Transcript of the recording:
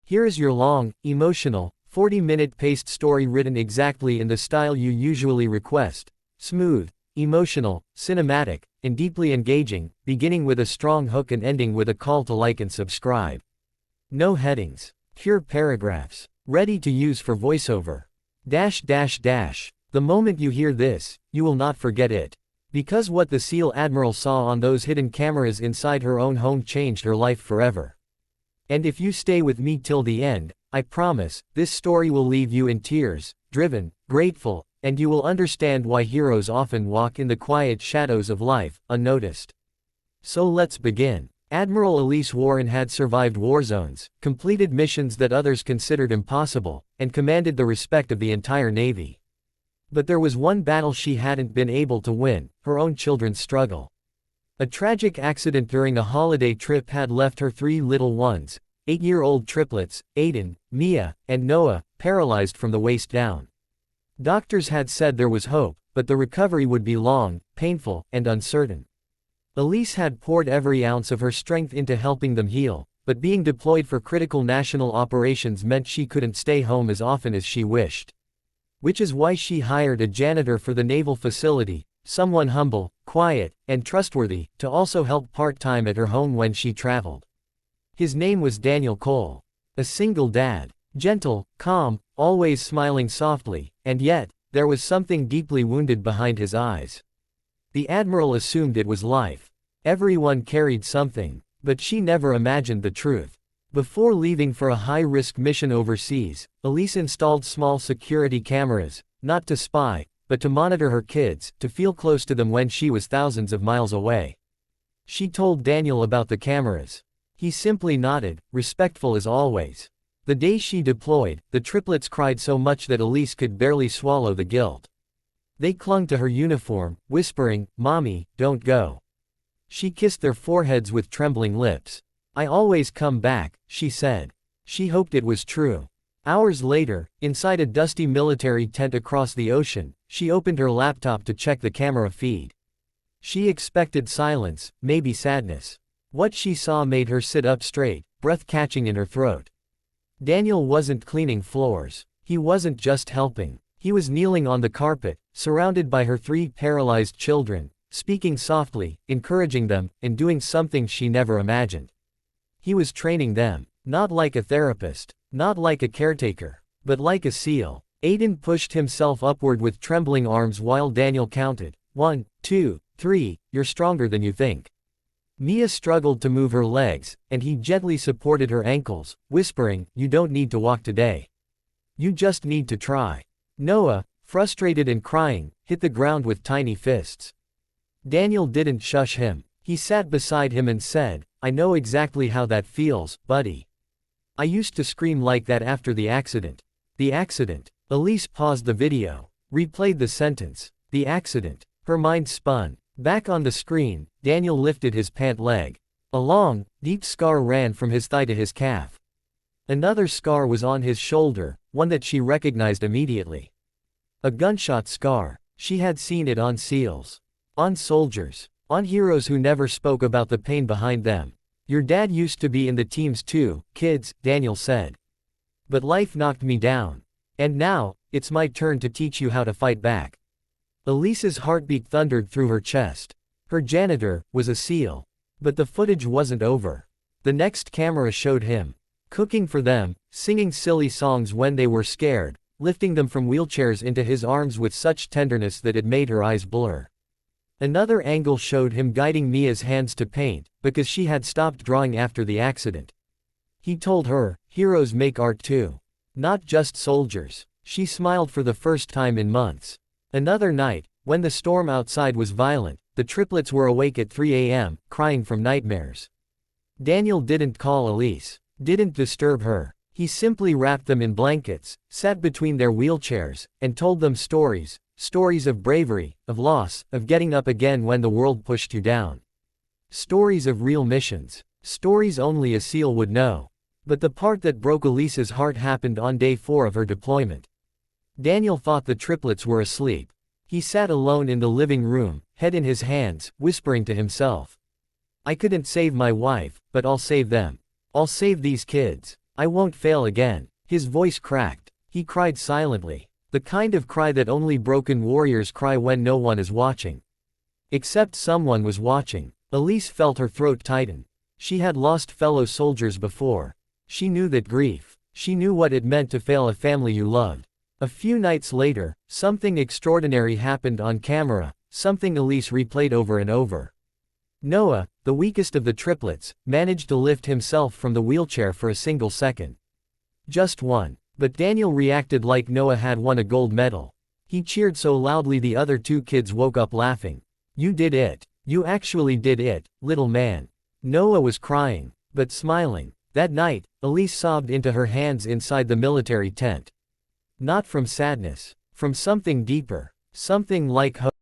Here is your long, emotional, 40-minute paced story written exactly in the style you usually request. Smooth, emotional, cinematic, and deeply engaging, beginning with a strong hook and ending with a call to like and subscribe. No headings. Pure paragraphs. Ready to use for voiceover. The moment you hear this, you will not forget it. Because what the SEAL Admiral saw on those hidden cameras inside her own home changed her life forever. And if you stay with me till the end, I promise, this story will leave you in tears, driven, grateful, and you will understand why heroes often walk in the quiet shadows of life, unnoticed. So let's begin. Admiral Elise Warren had survived war zones, completed missions that others considered impossible, and commanded the respect of the entire Navy. But there was one battle she hadn't been able to win, her own children's struggle. A tragic accident during a holiday trip had left her 3 little ones, 8-year-old triplets, Aiden, Mia, and Noah, paralyzed from the waist down. Doctors had said there was hope, but the recovery would be long, painful, and uncertain. Elise had poured every ounce of her strength into helping them heal, but being deployed for critical national operations meant she couldn't stay home as often as she wished. Which is why she hired a janitor for the naval facility, someone humble, quiet, and trustworthy, to also help part-time at her home when she traveled. His name was Daniel Cole. A single dad. Gentle, calm, always smiling softly, and yet, there was something deeply wounded behind his eyes. The Admiral assumed it was life. Everyone carried something, but she never imagined the truth. Before leaving for a high-risk mission overseas, Elise installed small security cameras, not to spy, but to monitor her kids, to feel close to them when she was thousands of miles away. She told Daniel about the cameras. He simply nodded, respectful as always. The day she deployed, the triplets cried so much that Elise could barely swallow the guilt. They clung to her uniform, whispering, "Mommy, don't go." She kissed their foreheads with trembling lips. "I always come back," she said. She hoped it was true. Hours later, inside a dusty military tent across the ocean, she opened her laptop to check the camera feed. She expected silence, maybe sadness. What she saw made her sit up straight, breath catching in her throat. Daniel wasn't cleaning floors. He wasn't just helping. He was kneeling on the carpet, surrounded by her 3 paralyzed children, speaking softly, encouraging them, and doing something she never imagined. He was training them, not like a therapist, not like a caretaker, but like a SEAL. Aiden pushed himself upward with trembling arms while Daniel counted, 1, 2, 3, "You're stronger than you think." Mia struggled to move her legs, and he gently supported her ankles, whispering, "You don't need to walk today. You just need to try." Noah, frustrated and crying, hit the ground with tiny fists. Daniel didn't shush him. He sat beside him and said, "I know exactly how that feels, buddy. I used to scream like that after the accident." The accident. Elise paused the video. Replayed the sentence. The accident. Her mind spun. Back on the screen, Daniel lifted his pant leg. A long, deep scar ran from his thigh to his calf. Another scar was on his shoulder, one that she recognized immediately. A gunshot scar. She had seen it on SEALs. On soldiers. On heroes who never spoke about the pain behind them. "Your dad used to be in the teams too, kids," Daniel said. "But life knocked me down. And now, it's my turn to teach you how to fight back." Elise's heartbeat thundered through her chest. Her janitor was a SEAL. But the footage wasn't over. The next camera showed him cooking for them, singing silly songs when they were scared, lifting them from wheelchairs into his arms with such tenderness that it made her eyes blur. Another angle showed him guiding Mia's hands to paint, because she had stopped drawing after the accident. He told her, "Heroes make art too. Not just soldiers." She smiled for the first time in months. Another night, when the storm outside was violent, the triplets were awake at 3 a.m., crying from nightmares. Daniel didn't call Elise. Didn't disturb her. He simply wrapped them in blankets, sat between their wheelchairs, and told them stories. Stories of bravery, of loss, of getting up again when the world pushed you down. Stories of real missions. Stories only a SEAL would know. But the part that broke Elise's heart happened on day 4 of her deployment. Daniel thought the triplets were asleep. He sat alone in the living room, head in his hands, whispering to himself. "I couldn't save my wife, but I'll save them. I'll save these kids." I won't fail again. His voice cracked. He cried silently. The kind of cry that only broken warriors cry when no one is watching. Except someone was watching. Elise felt her throat tighten. She had lost fellow soldiers before. She knew that grief. She knew what it meant to fail a family you loved. A few nights later, something extraordinary happened on camera, something Elise replayed over and over. Noah, the weakest of the triplets, managed to lift himself from the wheelchair for a single second. Just one. But Daniel reacted like Noah had won a gold medal. He cheered so loudly the other two kids woke up laughing. You did it. You actually did it, little man. Noah was crying, but smiling. That night, Elise sobbed into her hands inside the military tent. Not from sadness. From something deeper. Something like hope.